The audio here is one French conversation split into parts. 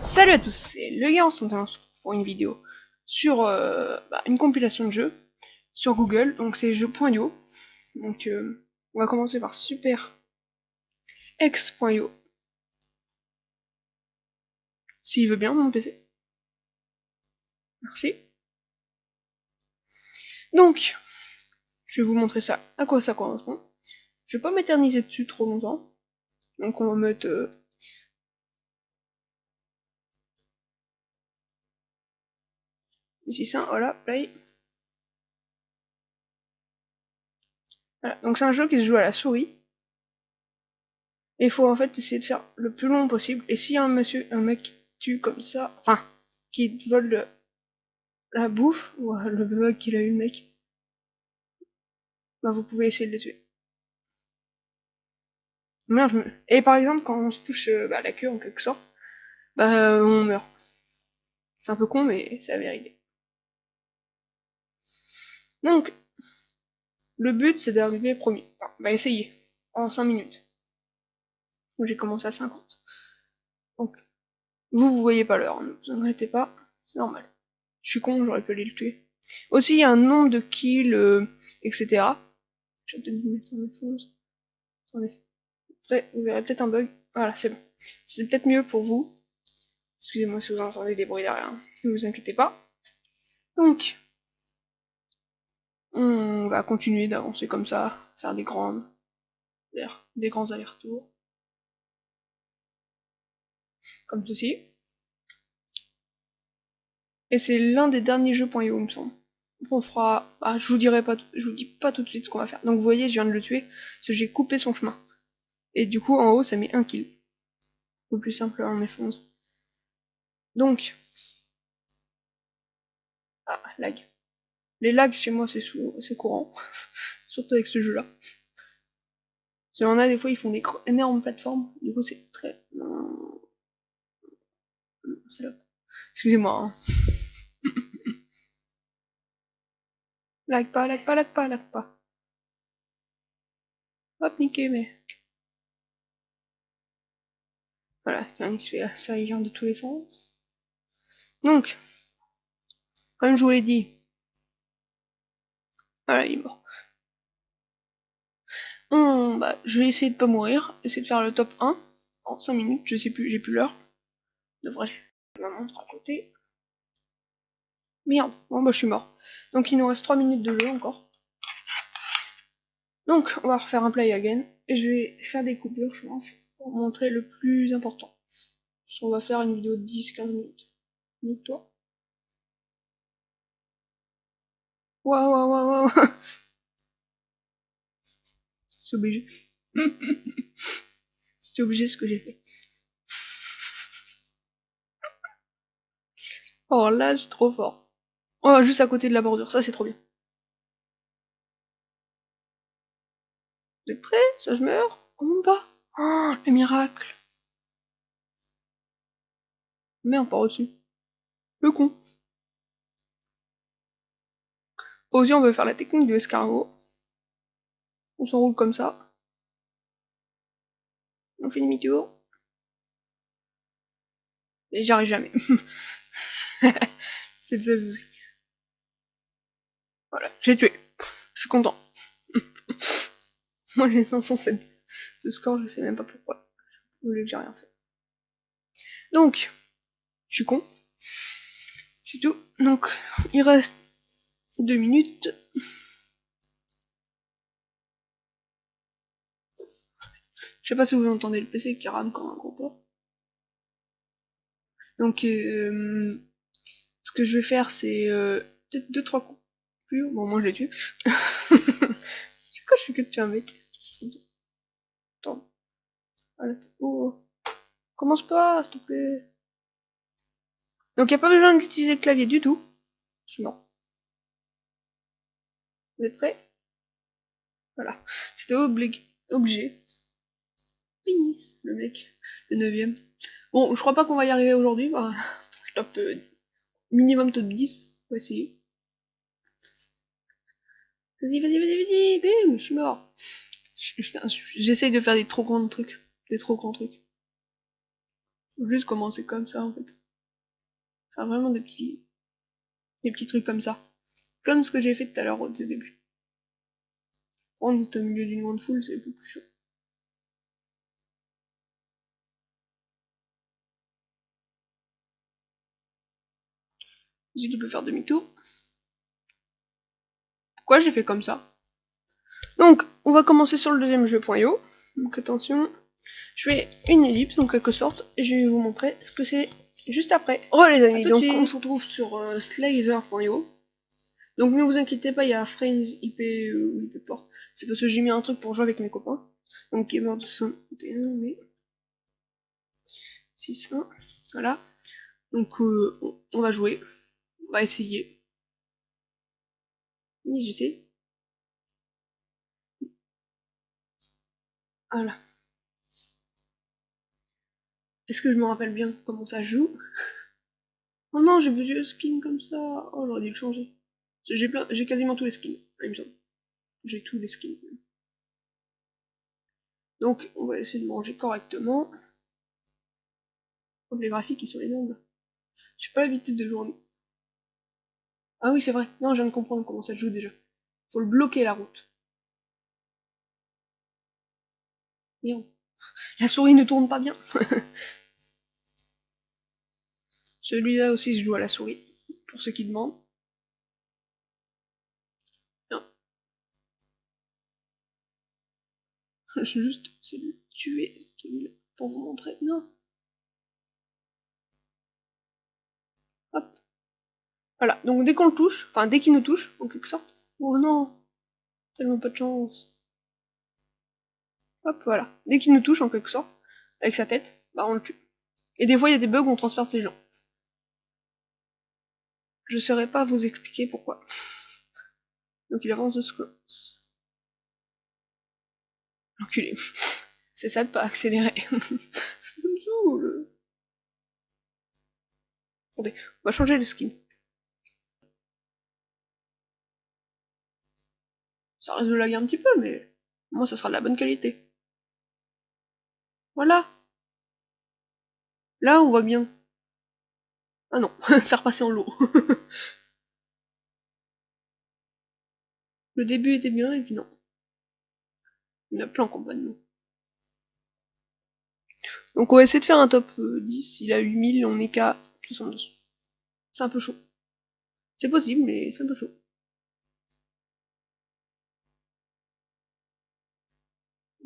Salut à tous, c'est le gars, on se retrouve pour une vidéo sur une compilation de jeux sur Google, donc c'est jeux.io. Donc on va commencer par superx.io, s'il veut bien mon PC. Merci. Donc, je vais vous montrer ça, à quoi ça correspond. Je vais pas m'éterniser dessus trop longtemps, donc on va mettre ici ça, voilà, play. Voilà, donc c'est un jeu qui se joue à la souris. Et il faut en fait essayer de faire le plus long possible. Et s'il y a un mec qui tue comme ça, enfin, qui vole la bouffe, ou le bug qu'il a eu le mec, bah vous pouvez essayer de le tuer. Merde, Et par exemple, quand on se touche la queue en quelque sorte, on meurt. C'est un peu con, mais c'est la vérité. Donc, le but c'est d'arriver premier. Enfin, on va essayer, en 5 minutes. J'ai commencé à 50. Donc, vous voyez pas l'heure, ne vous inquiétez pas, c'est normal. Je suis con, j'aurais pu aller le tuer. Aussi, il y a un nombre de kills, etc. Je vais peut-être vous mettre en défense. Attendez. Après, vous verrez peut-être un bug. Voilà, c'est bon. C'est peut-être mieux pour vous. Excusez-moi si vous entendez des bruits derrière. Ne vous inquiétez pas. Donc, on va continuer d'avancer comme ça, faire des grands allers-retours. Comme ceci. Et c'est l'un des derniers jeux.io, il me semble. On fera. Je vous dis pas tout de suite ce qu'on va faire. Donc vous voyez, je viens de le tuer, parce que j'ai coupé son chemin. Et du coup, en haut, ça met 1 kill. Ou plus simple, en F11. Donc. Ah, lag. Les lags chez moi, c'est courant. Surtout avec ce jeu-là. Parce qu'il y en a des fois, ils font des énormes plateformes. Du coup, c'est très. Salope. Excusez-moi. Hein. Lag pas, lag pas, lag pas, lag pas. Hop, niqué, mais. Voilà, il se fait ça, il vient de tous les sens. Donc, comme je vous l'ai dit, voilà, il est mort. Je vais essayer de pas mourir, essayer de faire le top 1 en 5 minutes, je sais plus, j'ai plus l'heure. Devrais-je la montre à côté. Merde, bon je suis mort. Donc il nous reste 3 minutes de jeu encore. Donc on va refaire un play again, et je vais faire des coupures, je pense, pour montrer le plus important. On va faire une vidéo de 10-15 minutes. Nique-toi. Waouh, waouh, waouh, waouh. C'est obligé. C'est obligé ce que j'ai fait. Oh là, je suis trop fort. Oh, juste à côté de la bordure, ça c'est trop bien. Vous êtes prêts? Ça je meurs? Oh même pas. Oh, le miracle. Merde, par au-dessus. Le con. Aussi, on peut faire la technique de escargot. On s'enroule comme ça. On fait demi-tour. Et j'y arrive jamais. C'est le seul souci. Voilà, j'ai tué. Je suis content. Moi j'ai 507 de score, je sais même pas pourquoi. Vous voulez que j'ai rien fait. Donc, je suis con. C'est tout. Donc, il reste 2 minutes. Je sais pas si vous entendez le PC qui rame comme un gros porc. Donc, ce que je vais faire, c'est peut-être 2-3 coupures. Bon, moi je les tue. Pourquoi je fais que tuer un mec? Attends. Oh. Commence pas, s'il te plaît. Donc, il n'y a pas besoin d'utiliser le clavier du tout. Je suis mort. Vous êtes prêts? Voilà. C'était obligé. Finis, le mec. Le 9ème. Bon, je crois pas qu'on va y arriver aujourd'hui. Bah, top minimum top 10. On va essayer. Vas-y, vas-y, vas-y, vas-y. Bim, je suis mort. J'essaye de faire des trop grands trucs. Des trop grands trucs. Faut juste commencer comme ça en fait. Faire vraiment des petits trucs comme ça. Comme ce que j'ai fait tout à l'heure au début. Quand on est au milieu d'une grande foule, c'est beaucoup plus chaud. Ensuite, tu peux faire demi-tour. Pourquoi j'ai fait comme ça? Donc, on va commencer sur le deuxième jeu .io. Donc attention, je fais une ellipse en quelque sorte, et je vais vous montrer ce que c'est juste après. Oh les amis, donc on se retrouve sur Slazer.io. Donc ne vous inquiétez pas, il y a Frames IP ou IP port. C'est parce que j'ai mis un truc pour jouer avec mes copains. Donc Gamer 261, mais 6.1, voilà. Donc on va jouer, on va essayer. Oui, j'essaie. Voilà. Est-ce que je me rappelle bien comment ça joue? Oh non, j'ai vu le skin comme ça. Oh, j'aurais dû le changer. J'ai quasiment tous les skins, il me semble. J'ai tous les skins. Donc, on va essayer de manger correctement. Oh, les graphiques, ils sont énormes. J'ai pas l'habitude de jouer en... Ah oui, c'est vrai. Non, je viens de comprendre comment ça se joue déjà. Faut le bloquer, la route. Merde. La souris ne tourne pas bien. Celui-là aussi se joue à la souris, pour ceux qui demandent. Non. Je juste essayer de tuer celui-là pour vous montrer. Non. Hop. Voilà. Donc dès qu'on le touche, enfin dès qu'il nous touche, en quelque sorte. Oh non. Tellement pas de chance. Hop, voilà. Dès qu'il nous touche, en quelque sorte, avec sa tête, bah on le tue. Et des fois, il y a des bugs où on transperce les gens. Je saurais pas vous expliquer pourquoi. Donc il avance de secondes. L'enculé. C'est ça de pas accélérer. Ça me saoule. Attendez, on va changer de skin. Ça risque de laguer un petit peu, mais moi ça sera de la bonne qualité. Voilà. Là, on voit bien. Ah non, ça repassait en low. Le début était bien, et puis non. Il y en a plein complètement. Donc on va essayer de faire un top 10. Il a 8000, on est qu'à 72. C'est un peu chaud. C'est possible, mais c'est un peu chaud.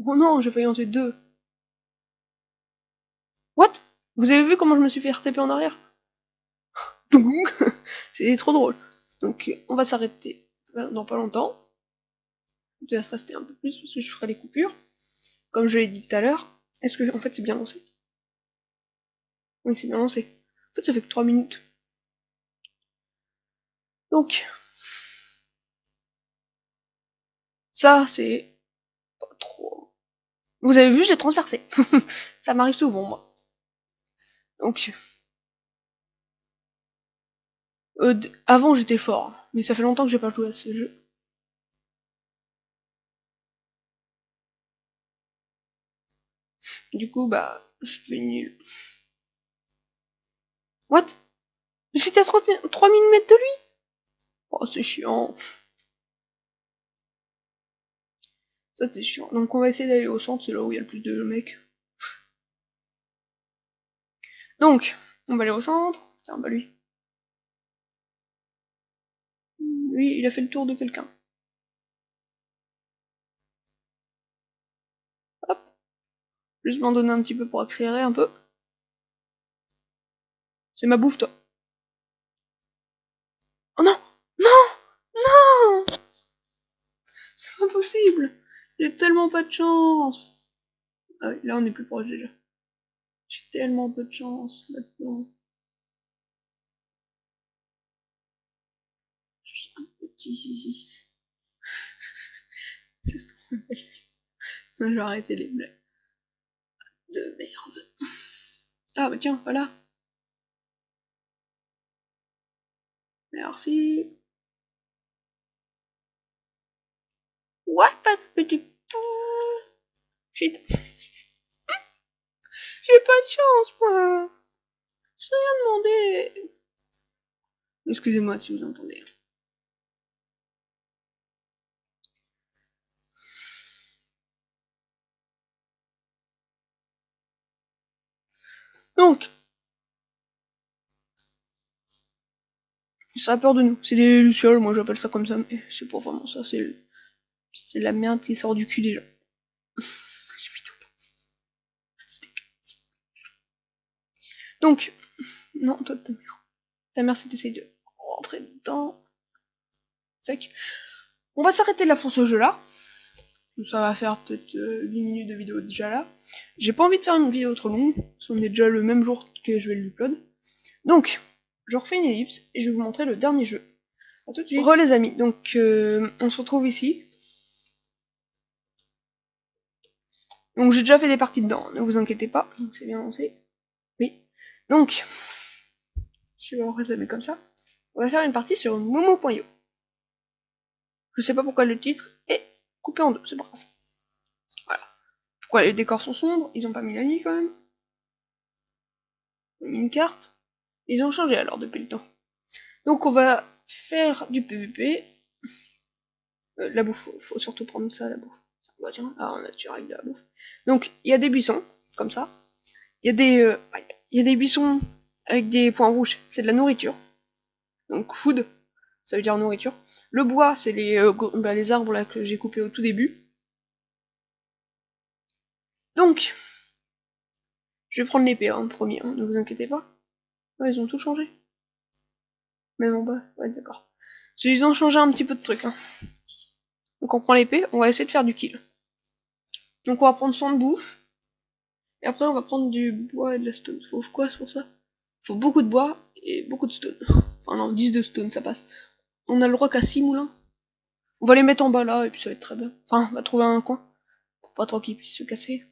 Oh non, j'ai failli en tuer deux. What? Vous avez vu comment je me suis fait RTP en arrière? C'est trop drôle. Donc on va s'arrêter dans pas longtemps. Je vais rester un peu plus parce que je ferai des coupures. Comme je l'ai dit tout à l'heure. Est-ce que en fait c'est bien lancé? Oui, c'est bien lancé. En fait ça fait que 3 minutes. Donc ça c'est pas trop. Vous avez vu, je l'ai transpercé. Ça m'arrive souvent moi. Donc avant j'étais fort, mais ça fait longtemps que j'ai pas joué à ce jeu. Du coup bah je suis nul. What? J'étais à 3 000 mètres de lui? Oh c'est chiant. Ça c'est chiant. Donc on va essayer d'aller au centre, c'est là où il y a le plus de mecs. Donc, on va aller au centre. Tiens, bah lui. Lui, il a fait le tour de quelqu'un. Hop. Juste m'en donner un petit peu pour accélérer un peu. C'est ma bouffe, toi. Oh non! Non! Non! C'est pas possible! J'ai tellement pas de chance! Ah oui, là on est plus proche déjà. J'ai tellement peu de chance maintenant. Je suis un petit zizi. C'est ce qu'on appelle. Non, je vais arrêter les blagues. De merde. Ah bah tiens, voilà. Merci. Ouais, pas petit pou. Shit. J'ai pas de chance, moi. J'ai rien demandé. Excusez-moi si vous entendez. Donc, ça a peur de nous. C'est des lucioles, moi j'appelle ça comme ça, mais c'est pas vraiment ça, c'est la merde qui sort du cul des gens. Donc, non, toi, ta mère. Ta mère, c'est d'essayer de rentrer dedans. Fait que, on va s'arrêter là pour ce jeu-là. Ça va faire peut-être 8 minutes de vidéo déjà là. J'ai pas envie de faire une vidéo trop longue, parce qu'on est déjà le même jour que je vais l'upload. Donc, je refais une ellipse et je vais vous montrer le dernier jeu. A tout de suite. Re les amis, donc on se retrouve ici. Donc j'ai déjà fait des parties dedans, ne vous inquiétez pas, donc c'est bien lancé. Oui. Donc, je vais résumer comme ça. On va faire une partie sur Momo.io. Je sais pas pourquoi le titre est coupé en deux, c'est pas grave. Voilà. Pourquoi les décors sont sombres, ils ont pas mis la nuit quand même. Ils ont mis une carte. Ils ont changé alors depuis le temps. Donc on va faire du PVP. La bouffe, faut surtout prendre ça, la bouffe. Bah tiens, là on a tiré de la bouffe. Donc il y a des buissons, comme ça. Il y a des buissons avec des points rouges, c'est de la nourriture. Donc food, ça veut dire nourriture. Le bois, c'est les arbres là que j'ai coupés au tout début. Donc, je vais prendre l'épée en premier, hein, ne vous inquiétez pas. Ouais, ils ont tout changé. Même en bas, ouais d'accord. Ils ont changé un petit peu de trucs. Hein. Donc on prend l'épée, on va essayer de faire du kill. Donc on va prendre son de bouffe. Et après on va prendre du bois et de la stone. Faut quoi pour ça? Faut beaucoup de bois et beaucoup de stone. Enfin non, 10 de stone ça passe. On a le droit qu'à 6 moulins. On va les mettre en bas là et puis ça va être très bien. Enfin, on va trouver un coin. Pour pas trop qu'ils puissent se casser.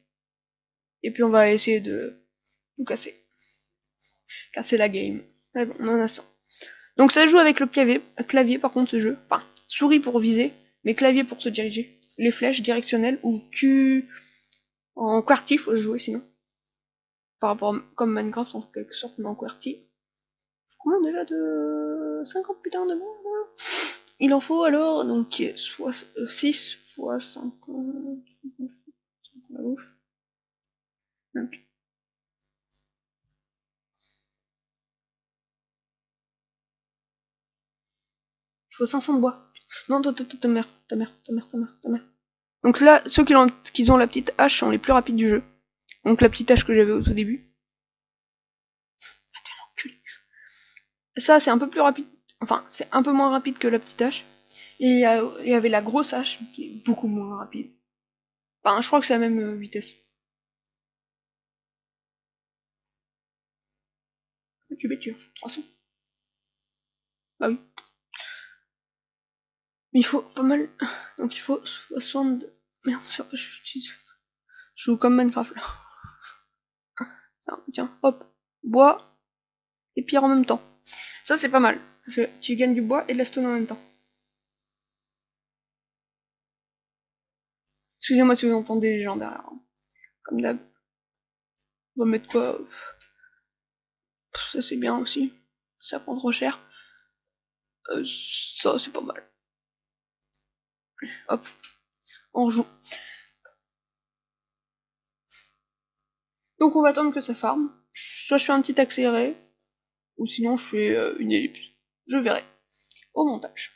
Et puis on va essayer de nous casser. Casser la game. Ah bon, on en a 100. Donc ça joue avec le clavier par contre ce jeu. Enfin, souris pour viser, mais clavier pour se diriger. Les flèches directionnelles ou Q en QWERTY faut jouer sinon. Par rapport comme Minecraft en quelque sorte mais en QWERTY. Combien déjà de 50 putains de mots il en faut alors donc 6 fois 50 la ouf. Donc. Il faut 500 de bois. Non, ta mère. Donc là, ceux qui ont la petite hache sont les plus rapides du jeu. Donc la petite hache que j'avais au tout début. Ah t'es un enculé. Ça c'est un peu plus rapide. Enfin, c'est un peu moins rapide que la petite hache. Et il y avait la grosse hache qui est beaucoup moins rapide. Enfin, je crois que c'est la même vitesse. Tu bêtes, 300. Bah oui. Mais il faut pas mal. Donc il faut 62. Merde, je joue comme Minecraft là. Tiens, hop. Bois et pierre en même temps. Ça c'est pas mal. Parce que tu gagnes du bois et de la stone en même temps. Excusez-moi si vous entendez les gens derrière. Comme d'hab. On va mettre quoi? Ça c'est bien aussi. Ça prend trop cher. Ça c'est pas mal. Hop. On rejoue. Donc on va attendre que ça farme. Soit je fais un petit accéléré. Ou sinon je fais une ellipse. Je verrai. Au montage.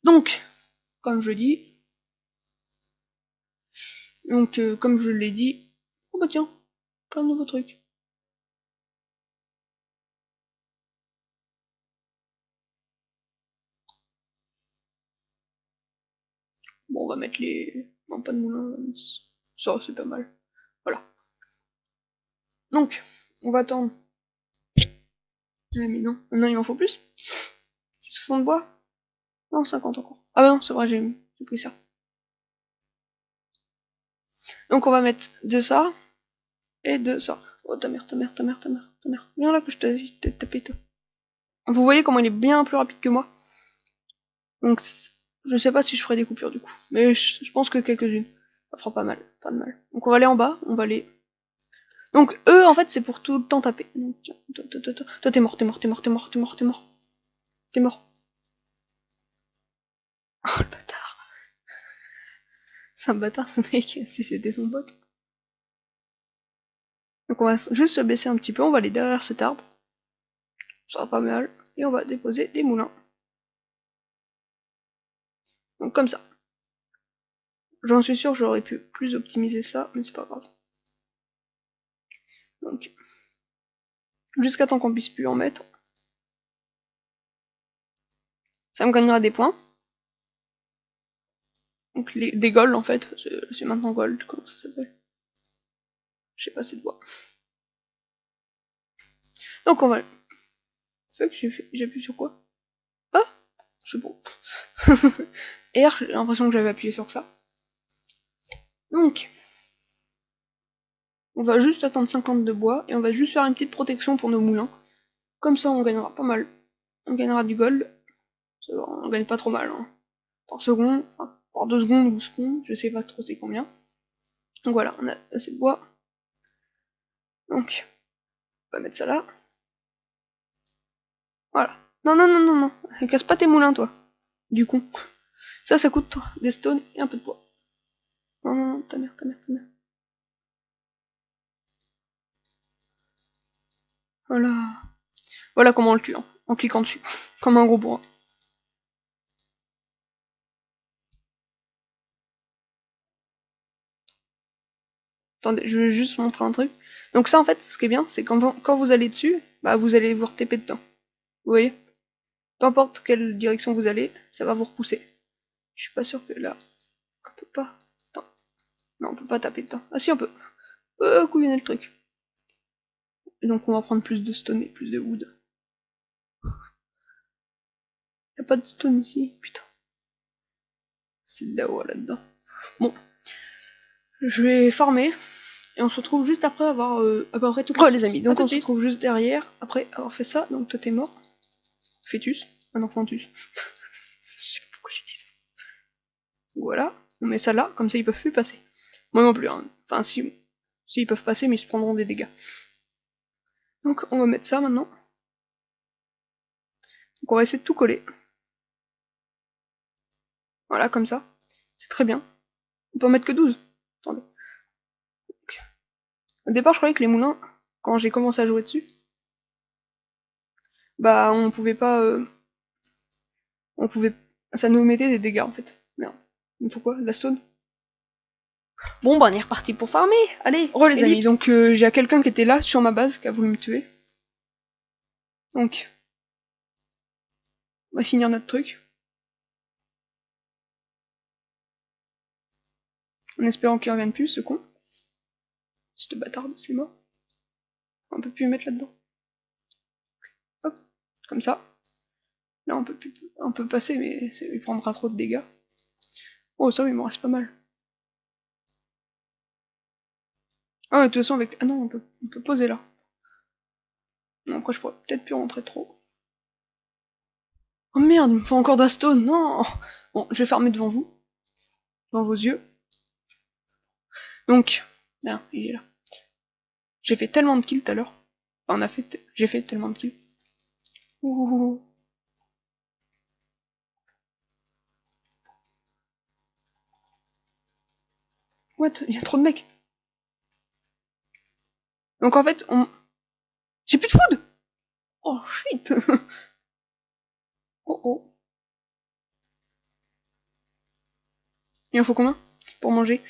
Donc, comme je dis. Donc comme je l'ai dit. Oh bah tiens. Plein de nouveaux trucs. Bon, on va mettre les... Non, pas de moulin. Ça, c'est pas mal. Voilà. Donc, on va attendre. Ah, mais non. Non, il m'en faut plus. C'est 60 bois. Non, 50 encore. Ah bah non, c'est vrai, j'ai pris ça. Donc, on va mettre de ça. Et de ça. Oh, ta mère. Viens là que je t'ai tapé, toi. Vous voyez comment il est bien plus rapide que moi. Donc, Je sais pas si je ferai des coupures du coup, mais je pense que quelques-unes. Ça fera pas mal, pas de mal. Donc on va aller en bas, on va aller... Donc eux, en fait, c'est pour tout le temps taper. Donc, tiens, toi, t'es mort, t'es mort, t'es mort, t'es mort, t'es mort, t'es mort. T'es mort. Oh le bâtard. C'est un bâtard ce mec, si c'était son pote. Donc on va juste se baisser un petit peu, on va aller derrière cet arbre. Ça sera pas mal. Et on va déposer des moulins. Donc comme ça. J'en suis sûr, j'aurais pu plus optimiser ça, mais c'est pas grave. Donc, jusqu'à temps qu'on puisse plus en mettre. Ça me gagnera des points. Donc des golds en fait, c'est maintenant gold, comment ça s'appelle? Je sais pas, c'est de bois. Donc on va... Fuck, j'ai appuyé sur quoi? Ah, je sais pas. R, j'ai l'impression que j'avais appuyé sur ça. Donc, on va juste attendre 50 de bois, et on va juste faire une petite protection pour nos moulins. Comme ça, on gagnera pas mal. On gagnera du gold. Ça va, on gagne pas trop mal, hein. Par seconde, enfin, par 2 secondes ou secondes, je sais pas trop c'est combien. Donc voilà, on a assez de bois. Donc, on va mettre ça là. Voilà. Non, non, non, non, non. Casse pas tes moulins, toi. Du con. Ça coûte des stones et un peu de bois. Non, non, non, ta mère, ta mère, ta mère. Voilà. Voilà comment on le tue, hein, en cliquant dessus. Comme un gros bourrin. Attendez, je vais juste montrer un truc. Donc ça, en fait, ce qui est bien, c'est quand vous allez dessus, bah vous allez vous TP dedans. Vous voyez? Peu importe quelle direction vous allez, ça va vous repousser. Je suis pas sûr que là, on peut pas. Attends. Non, on peut pas taper dedans. Ah si, on peut. Couillonner le truc. Et donc on va prendre plus de stone et plus de wood. Y'a pas de stone ici, putain. C'est de la là-dedans. Bon, je vais farmer. Et on se retrouve juste après avoir à peu près tout fait, les amis. Donc on se retrouve juste derrière, après avoir fait ça. Donc toi t'es mort. Fœtus. Un enfantus. Je sais pas pourquoi j'ai dit ça. Voilà. On met ça là, comme ça ils peuvent plus passer. Moi non plus, hein. Enfin si ils peuvent passer, mais ils se prendront des dégâts. Donc on va mettre ça maintenant. Donc on va essayer de tout coller. Voilà, comme ça. C'est très bien. On peut en mettre que 12. Attendez. Donc, au départ je croyais que les moulins, quand j'ai commencé à jouer dessus, bah on pouvait pas... on pouvait... Ça nous mettait des dégâts en fait. Merde. Il me faut quoi? De la stone? Bon bah on est reparti pour farmer. Allez, les amis. Donc j'ai quelqu'un qui était là sur ma base qui a voulu me tuer. Donc on va finir notre truc. En espérant qu'il revienne plus, ce con. Cette bâtarde, c'est mort. On peut plus le mettre là-dedans. Hop, comme ça. Là on peut plus... on peut passer, mais il prendra trop de dégâts. Oh ça, il m'en reste pas mal. Ah, de toute façon avec... Ah non, on peut poser là. Non, après je pourrais peut-être plus rentrer trop. Oh merde, il me faut encore de la stone, non. Bon, je vais farmer devant vous. Devant vos yeux. Donc, là, il est là. J'ai fait tellement de kills tout à l'heure. Enfin, j'ai fait tellement de kills. Ouh. What? Il y a trop de mecs. Donc en fait, j'ai plus de food. Oh shit. Oh oh. Il en faut combien pour manger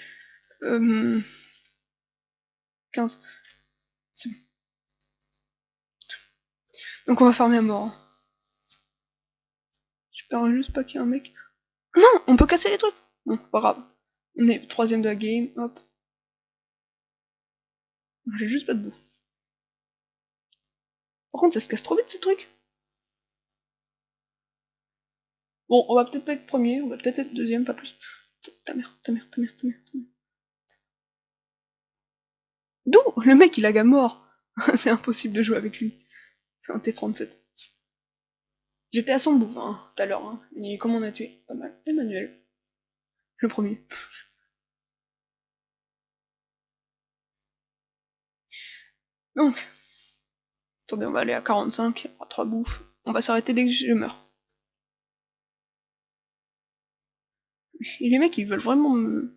15. C'est bon. Donc on va farmer à mort. J'espère juste pas qu'il y ait un mec. Non, on peut casser les trucs. Bon, pas grave. On est 3ème de la game, hop. J'ai juste pas de bouffe. Par contre, ça se casse trop vite ces trucs. Bon, on va peut-être pas être premier, on va peut-être être 2ème, pas plus. Ta mère, ta mère, ta mère, ta mère, ta mère. D'où? Le mec il a gamme mort. C'est impossible de jouer avec lui. C'est un T-37. J'étais à son bouffe, hein, tout à l'heure. Hein. Et comment on a tué? Pas mal. Emmanuel. Le premier. Donc, attendez, on va aller à 45, à 3 bouffes. On va s'arrêter dès que je meurs. Et les mecs, ils veulent vraiment me...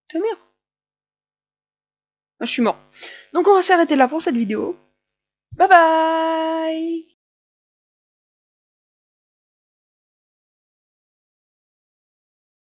Ta mère. Ah, je suis mort. Donc on va s'arrêter là pour cette vidéo. Bye bye.